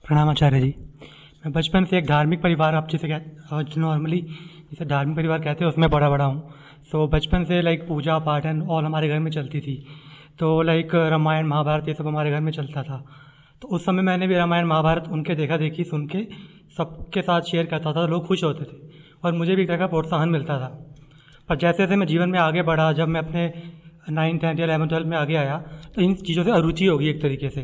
प्रणाम आचार्य जी। मैं बचपन से एक धार्मिक परिवार, आप जिसे कहते नॉर्मली जिसे धार्मिक परिवार कहते हैं, उसमें बड़ा हूँ। सो बचपन से पूजा पाठ एंड ऑल हमारे घर में चलती थी। तो रामायण महाभारत ये सब हमारे घर में चलता था। तो उस समय मैंने भी रामायण महाभारत उनके देखा देखी सुन के सबके साथ शेयर करता था। लोग खुश होते थे और मुझे भी एक तरह का प्रोत्साहन मिलता था। पर जैसे जैसे मैं जीवन में आगे बढ़ा, जब मैं अपने 9th 10th या 11th 12th में आगे आया, तो इन चीज़ों से अरुचि होगी एक तरीके से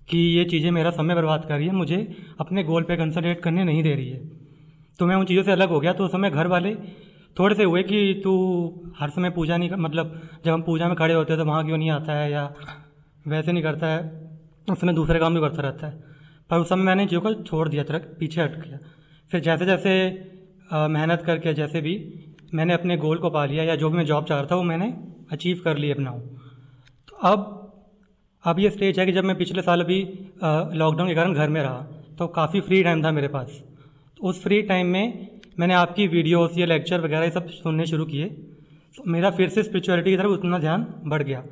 कि ये चीज़ें मेरा समय बर्बाद कर रही है, मुझे अपने गोल पे कंसंट्रेट करने नहीं दे रही है। तो मैं उन चीज़ों से अलग हो गया। तो उस समय घर वाले थोड़े से हुए कि तू हर समय पूजा नहीं मतलब जब हम पूजा में खड़े होते हैं तो वहाँ क्यों नहीं आता है या वैसे नहीं करता है, उस समय दूसरे काम भी करता रहता है। पर उस समय मैंने चीज़ों को छोड़ दिया, तरह पीछे हट गया। फिर जैसे जैसे मेहनत करके जैसे भी मैंने अपने गोल को पा लिया, या जो भी मैं जॉब चाह रहा था वो मैंने अचीव कर लिया अपना। तो अब ये स्टेज है कि जब मैं पिछले साल अभी लॉकडाउन के कारण घर में रहा, तो काफ़ी फ्री टाइम था मेरे पास। तो उस फ्री टाइम में मैंने आपकी वीडियोस या लेक्चर वगैरह ये सब सुनने शुरू किए। तो मेरा फिर से स्पिरिचुअलिटी की तरफ उतना ध्यान बढ़ गया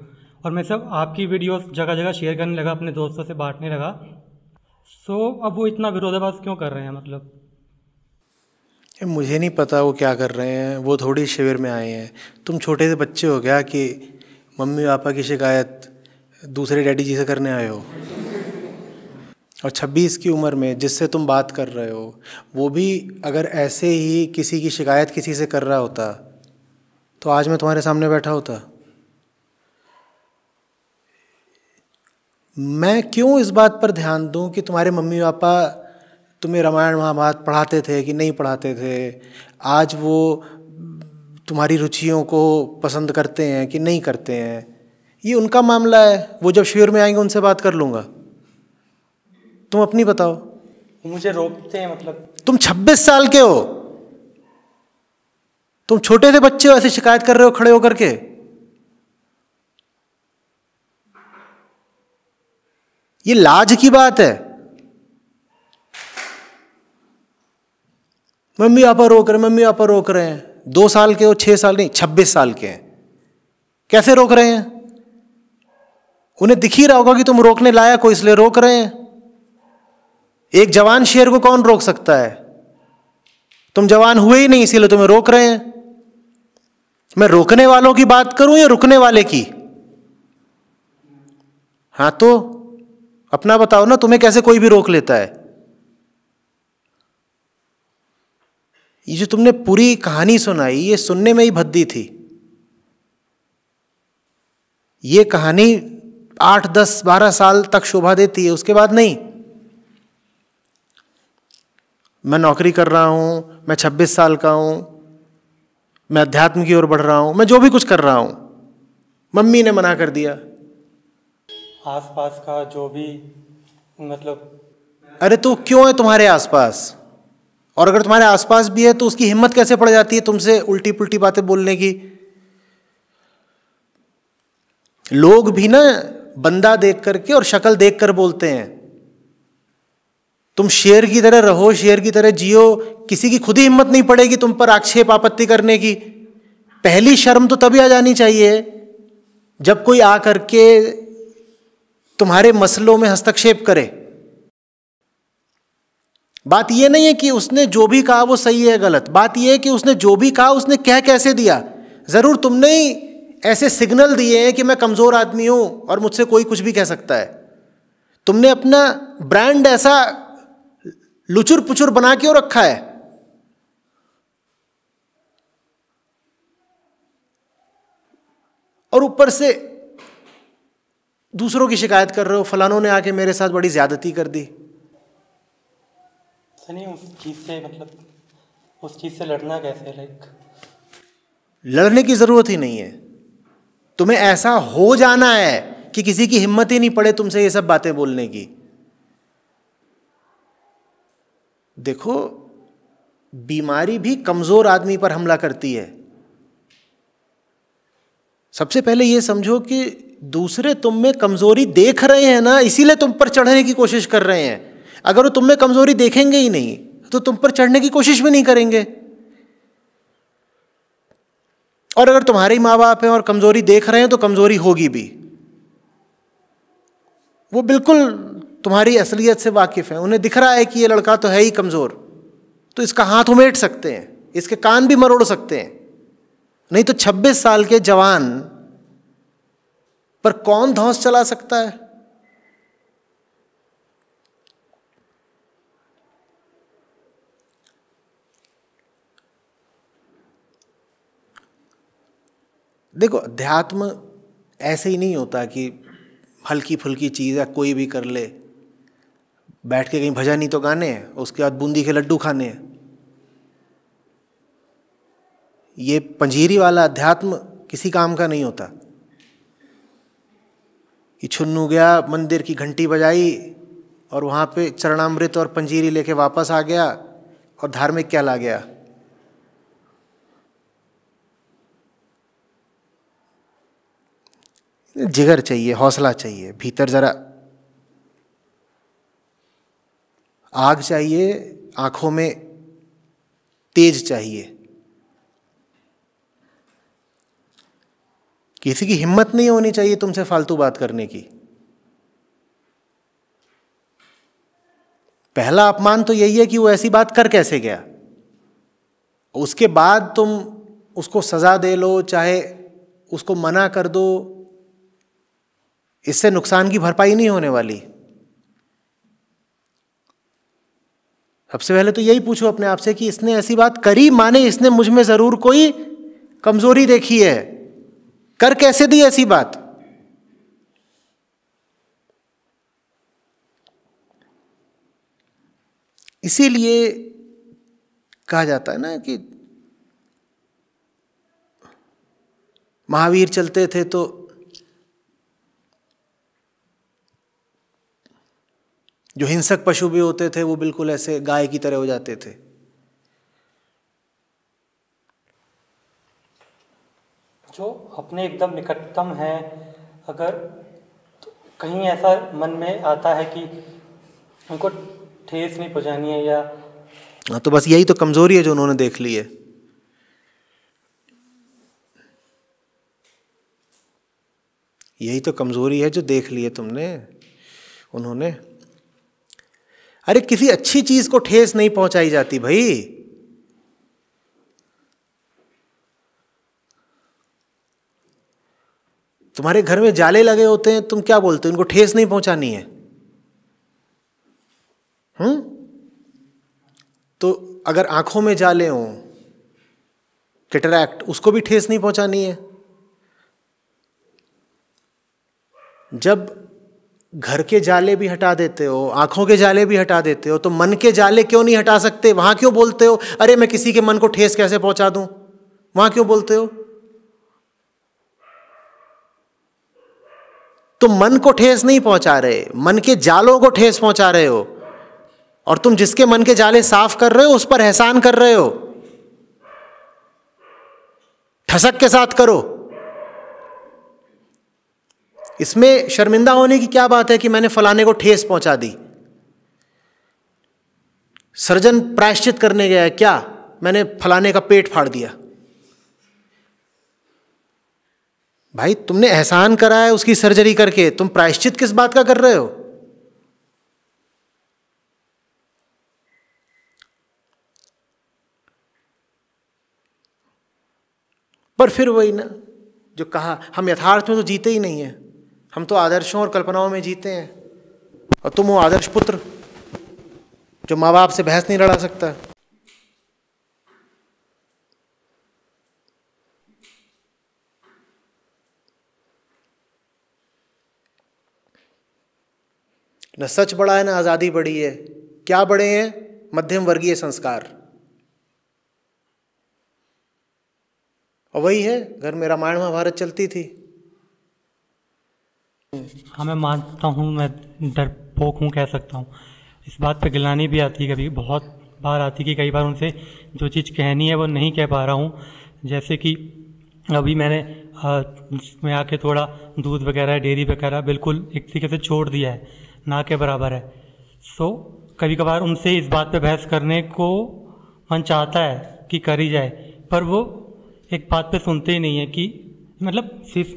और मैं सब आपकी वीडियोस जगह जगह शेयर करने लगा, अपने दोस्तों से बांटने लगा। सो अब वो इतना विरोधाभास क्यों कर रहे हैं? मतलब मुझे नहीं पता वो क्या कर रहे हैं। वो थोड़ी शिविर में आए हैं। तुम छोटे से बच्चे हो गया कि मम्मी पापा की शिकायत दूसरे डैडी जी से करने आए हो। और 26 की उम्र में जिससे तुम बात कर रहे हो वो भी अगर ऐसे ही किसी की शिकायत किसी से कर रहा होता तो आज मैं तुम्हारे सामने बैठा होता। मैं क्यों इस बात पर ध्यान दूं कि तुम्हारे मम्मी पापा तुम्हें रामायण महाभारत पढ़ाते थे कि नहीं पढ़ाते थे, आज वो तुम्हारी रुचियों को पसंद करते हैं कि नहीं करते हैं, ये उनका मामला है। वो जब शिविर में आएंगे उनसे बात कर लूँगा। तुम अपनी बताओ। मुझे रोकते हैं मतलब तुम 26 साल के हो, तुम छोटे से बच्चे हो, ऐसे शिकायत कर रहे हो खड़े होकर के। ये लाज की बात है। मम्मी पापा रोक रहे, मम्मी पापा रोक रहे हैं। 2 साल के हो, 6 साल नहीं, 26 साल के हैं। कैसे रोक रहे हैं? उन्हें दिख ही रहा होगा कि तुम रोकने लायक हो, इसलिए रोक रहे हैं। एक जवान शेर को कौन रोक सकता है? तुम जवान हुए ही नहीं, इसीलिए तुम्हें रोक रहे हैं। मैं रोकने वालों की बात करूं या रुकने वाले की? हाँ तो अपना बताओ ना, तुम्हें कैसे कोई भी रोक लेता है? ये जो तुमने पूरी कहानी सुनाई, ये सुनने में ही भद्दी थी। ये कहानी 8, 10, 12 साल तक शोभा देती है, उसके बाद नहीं। मैं नौकरी कर रहा हूं, मैं 26 साल का हूं, मैं अध्यात्म की ओर बढ़ रहा हूं, मैं जो भी कुछ कर रहा हूं, मम्मी ने मना कर दिया। आसपास का जो भी मतलब अरे तो क्यों है तुम्हारे आसपास? और अगर तुम्हारे आसपास भी है तो उसकी हिम्मत कैसे पड़ जाती है तुमसे उल्टी पुल्टी बातें बोलने की? लोग भी ना बंदा देख करके और शक्ल देख कर बोलते हैं। तुम शेर की तरह रहो, शेर की तरह जियो, किसी की खुद ही हिम्मत नहीं पड़ेगी तुम पर आक्षेप आपत्ति करने की। पहली शर्म तो तभी आ जानी चाहिए जब कोई आकर के तुम्हारे मसलों में हस्तक्षेप करे। बात यह नहीं है कि उसने जो भी कहा वो सही है गलत, बात यह है कि उसने जो भी कहा उसने कह कैसे दिया। जरूर तुमने ही ऐसे सिग्नल दिए हैं कि मैं कमजोर आदमी हूं और मुझसे कोई कुछ भी कह सकता है। तुमने अपना ब्रांड ऐसा लुचुर पुचुर बना के रखा है। और ऊपर से दूसरों की शिकायत कर रहे हो, फलानों ने आके मेरे साथ बड़ी ज्यादती कर दी। नहीं, उस चीज़ से लड़ना कैसे? लड़ने की जरूरत ही नहीं है। तुम्हें ऐसा हो जाना है कि किसी की हिम्मत ही नहीं पड़े तुमसे ये सब बातें बोलने की। देखो, बीमारी भी कमजोर आदमी पर हमला करती है। सबसे पहले यह समझो कि दूसरे तुम में कमजोरी देख रहे हैं ना, इसीलिए तुम पर चढ़ने की कोशिश कर रहे हैं। अगर वो तुम में कमजोरी देखेंगे ही नहीं तो तुम पर चढ़ने की कोशिश भी नहीं करेंगे। और अगर तुम्हारे माँ बाप हैं और कमजोरी देख रहे हैं तो कमजोरी होगी भी। वो बिल्कुल तुम्हारी असलियत से वाकिफ हैं, उन्हें दिख रहा है कि ये लड़का तो है ही कमज़ोर, तो इसका हाथ उमेट सकते हैं, इसके कान भी मरोड़ सकते हैं। नहीं तो 26 साल के जवान पर कौन धौंस चला सकता है? देखो, अध्यात्म ऐसे ही नहीं होता कि हल्की फुल्की चीज़ है, कोई भी कर ले, बैठ के कहीं भजन ही तो गाने हैं, उसके बाद बूंदी के लड्डू खाने हैं। ये पंजीरी वाला अध्यात्म किसी काम का नहीं होता कि छुन्नू गया मंदिर की घंटी बजाई और वहाँ पे चरणामृत और पंजीरी लेके वापस आ गया और धार्मिक कहला गया। जिगर चाहिए, हौसला चाहिए, भीतर जरा आग चाहिए, आंखों में तेज चाहिए। किसी की हिम्मत नहीं होनी चाहिए तुमसे फालतू बात करने की। पहला अपमान तो यही है कि वो ऐसी बात कर कैसे गया। उसके बाद तुम उसको सजा दे लो, चाहे उसको मना कर दो, इससे नुकसान की भरपाई नहीं होने वाली। सबसे पहले तो यही पूछो अपने आप से कि इसने ऐसी बात करी, माने इसने मुझ में जरूर कोई कमजोरी देखी है, कर कैसे दी ऐसी बात। इसीलिए कहा जाता है ना कि महावीर चलते थे तो जो हिंसक पशु भी होते थे वो बिल्कुल ऐसे गाय की तरह हो जाते थे। जो अपने एकदम निकटतम है, अगर तो कहीं ऐसा मन में आता है कि उनको ठेस नहीं पहुंचानी है, या हाँ, तो बस यही तो कमजोरी है जो उन्होंने देख ली है। यही तो कमजोरी है जो देख ली है तुमने, उन्होंने। अरे किसी अच्छी चीज को ठेस नहीं पहुंचाई जाती भाई। तुम्हारे घर में जाले लगे होते हैं, तुम क्या बोलते हो? इनको ठेस नहीं पहुंचानी है। तो अगर आंखों में जाले हों, कैटरैक्ट, उसको भी ठेस नहीं पहुंचानी है। जब घर के जाले भी हटा देते हो, आंखों के जाले भी हटा देते हो, तो मन के जाले क्यों नहीं हटा सकते? वहां क्यों बोलते हो अरे मैं किसी के मन को ठेस कैसे पहुंचा दूं? वहां क्यों बोलते हो? तुम मन को ठेस नहीं पहुंचा रहे, मन के जालों को ठेस पहुंचा रहे हो। और तुम जिसके मन के जाले साफ कर रहे हो उस पर एहसान कर रहे हो। ठसक के साथ करो। इसमें शर्मिंदा होने की क्या बात है कि मैंने फलाने को ठेस पहुंचा दी? सर्जन प्रायश्चित करने गया है क्या? मैंने फलाने का पेट फाड़ दिया। भाई तुमने एहसान करा है उसकी सर्जरी करके, तुम प्रायश्चित किस बात का कर रहे हो? पर फिर वही ना जो कहा, हम यथार्थ में तो जीते ही नहीं है, हम तो आदर्शों और कल्पनाओं में जीते हैं। और तुम वो आदर्श पुत्र जो माँ बाप से बहस नहीं लड़ा सकता। न सच बड़ा है, न आज़ादी बड़ी है। क्या बड़े हैं? मध्यम वर्गीय संस्कार। और वही है, घर में रामायण महाभारत चलती थी। हाँ, मैं मानता हूँ, मैं डरपोक हूँ, कह सकता हूँ। इस बात पे गिलानी भी आती है, कभी बहुत बार आती कि कई बार उनसे जो चीज़ कहनी है वो नहीं कह पा रहा हूँ। जैसे कि अभी मैं आके थोड़ा दूध वगैरह, डेयरी वगैरह बिल्कुल एक तरीके से छोड़ दिया है, ना के बराबर है। सो कभी कभार उनसे इस बात पे बहस करने को मन चाहता है कि करी जाए, पर वो एक बात पे सुनते ही नहीं है कि मतलब सिर्फ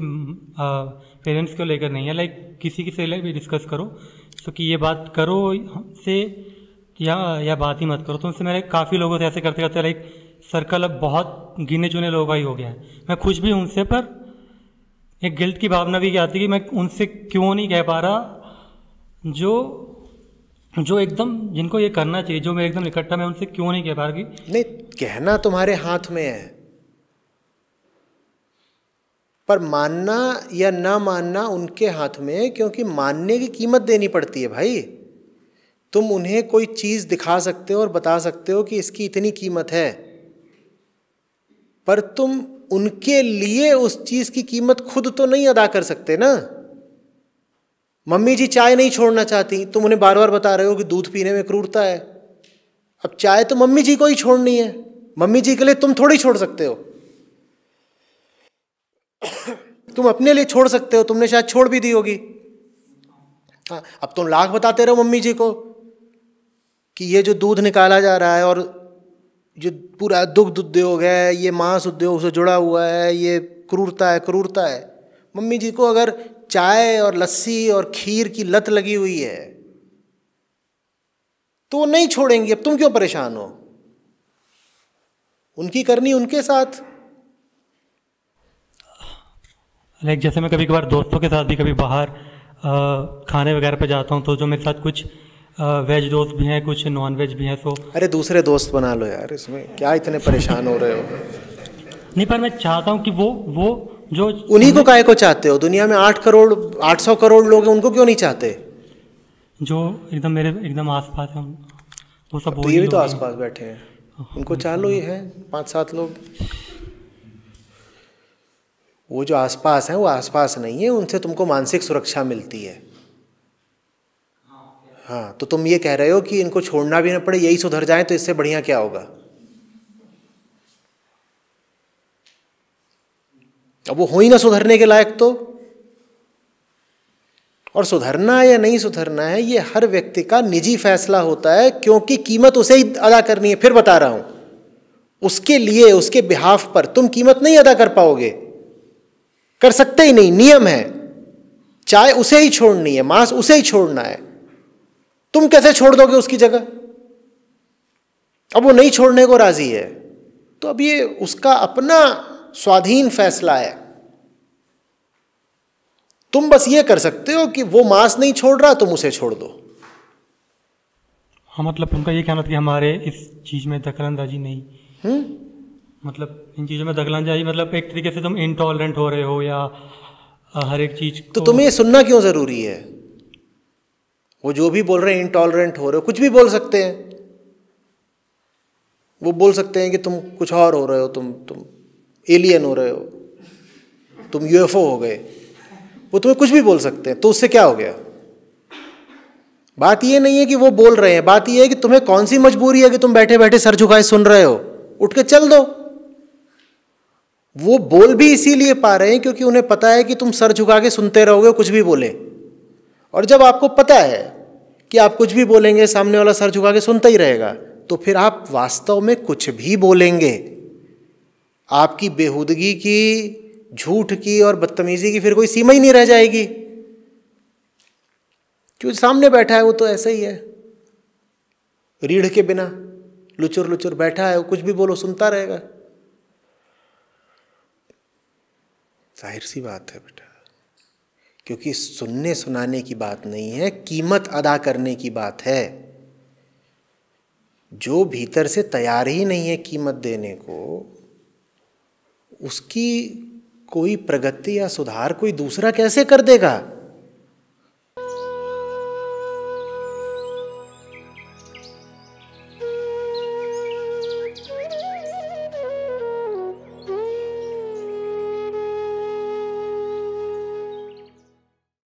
पेरेंट्स को लेकर नहीं है, लाइक किसी से भी डिस्कस करो तो कि ये बात करो से या बात ही मत करो। तो उनसे मेरे काफ़ी लोगों से ऐसे करते करते लाइक सर्कल अब बहुत गिने चुने लोगों का ही हो गया है। मैं खुश भी हूँ उनसे, पर एक गिल्ट की भावना भी आती है कि मैं उनसे क्यों नहीं कह पा रहा जो एकदम जिनको ये करना चाहिए, जो मेरे एकदम निकटता, मैं उनसे क्यों नहीं कह पा रहा। कि नहीं, कहना तुम्हारे हाथ में है, पर मानना या ना मानना उनके हाथ में है, क्योंकि मानने की कीमत देनी पड़ती है भाई। तुम उन्हें कोई चीज़ दिखा सकते हो और बता सकते हो कि इसकी इतनी कीमत है, पर तुम उनके लिए उस चीज़ की कीमत खुद तो नहीं अदा कर सकते ना। मम्मी जी चाय नहीं छोड़ना चाहती, तुम उन्हें बार बार बता रहे हो कि दूध पीने में क्रूरता है। अब चाय तो मम्मी जी को ही छोड़नी है, मम्मी जी के लिए तुम थोड़ी छोड़ सकते हो। तुम अपने लिए छोड़ सकते हो, तुमने शायद छोड़ भी दी होगी। हाँ, अब तुम लाख बताते रहो मम्मी जी को कि ये जो दूध निकाला जा रहा है और जो पूरा दुग्ध उद्योग है, ये मांस उद्योग से जुड़ा हुआ है, ये क्रूरता है, क्रूरता है। मम्मी जी को अगर चाय और लस्सी और खीर की लत लगी हुई है तो वो नहीं छोड़ेंगी। अब तुम क्यों परेशान हो? उनकी करनी उनके साथ। लाइक जैसे मैं कभी कभार दोस्तों के साथ भी कभी बाहर खाने वगैरह पे जाता हूँ, तो जो मेरे साथ कुछ वेज दोस्त भी हैं, कुछ नॉन वेज भी हैं। सो अरे दूसरे दोस्त बना लो यार, इसमें क्या इतने परेशान हो रहे हो? नहीं, पर मैं चाहता हूँ कि वो जो उन्हीं को काहे को चाहते हो? दुनिया में 800 करोड़ लोग हैं, उनको क्यों नहीं चाहते? जो एकदम मेरे एकदम आसपास हैं, वो सब तो ये भी तो आसपास बैठे हैं, उनको चाह लो। ये हैं 5-7 लोग, वो जो आसपास हैं वो आसपास नहीं है, उनसे तुमको मानसिक सुरक्षा मिलती है। हाँ, तो तुम ये कह रहे हो कि इनको छोड़ना भी ना पड़े, यही सुधर जाए, तो इससे बढ़िया क्या होगा? अब वो हो ही ना सुधरने के लायक तो। और सुधरना या नहीं सुधरना है ये हर व्यक्ति का निजी फैसला होता है, क्योंकि कीमत उसे ही अदा करनी है। फिर बता रहा हूं, उसके लिए, उसके बिहाफ पर तुम कीमत नहीं अदा कर पाओगे, कर सकते ही नहीं। नियम है, चाय उसे ही छोड़नी है, मांस उसे ही छोड़ना है। तुम कैसे छोड़ दोगे उसकी जगह? अब वो नहीं छोड़ने को राजी है, तो अब ये उसका अपना स्वाधीन फैसला है। तुम बस ये कर सकते हो कि वो मांस नहीं छोड़ रहा, तुम उसे छोड़ दो। हाँ, मतलब उनका ये कहना था कि हमारे इस चीज में दखलंदाजी नहीं, मतलब इन चीजों में दखलंदाजी, मतलब एक तरीके से तुम इंटॉलरेंट हो रहे हो या हर एक चीज तो तुम्हें ये सुनना क्यों जरूरी है? वो जो भी बोल रहे हैं, इंटॉलरेंट हो रहे हो, कुछ भी बोल सकते हैं। वो बोल सकते हैं कि तुम कुछ और हो रहे हो, तुम एलियन हो रहे हो, तुम यूएफओ हो गए। वो तुम्हें कुछ भी बोल सकते हैं, तो उससे क्या हो गया? बात ये नहीं है कि वो बोल रहे हैं, बात ये है कि तुम्हें कौन सी मजबूरी है कि तुम बैठे बैठे सर झुकाए सुन रहे हो? उठ के चल दो। वो बोल भी इसीलिए पा रहे हैं क्योंकि उन्हें पता है कि तुम सर झुका के सुनते रहोगे, कुछ भी बोले। और जब आपको पता है कि आप कुछ भी बोलेंगे, सामने वाला सर झुका के सुनता ही रहेगा, तो फिर आप वास्तव में कुछ भी बोलेंगे। आपकी बेहूदगी की, झूठ की और बदतमीजी की फिर कोई सीमा ही नहीं रह जाएगी। क्योंकि सामने बैठा है वो तो ऐसा ही है, रीढ़ के बिना लुचुर लुचुर बैठा है, वो कुछ भी बोलो सुनता रहेगा। जाहिर सी बात है बेटा, क्योंकि सुनने सुनाने की बात नहीं है, कीमत अदा करने की बात है। जो भीतर से तैयार ही नहीं है कीमत देने को, उसकी कोई प्रगति या सुधार कोई दूसरा कैसे कर देगा?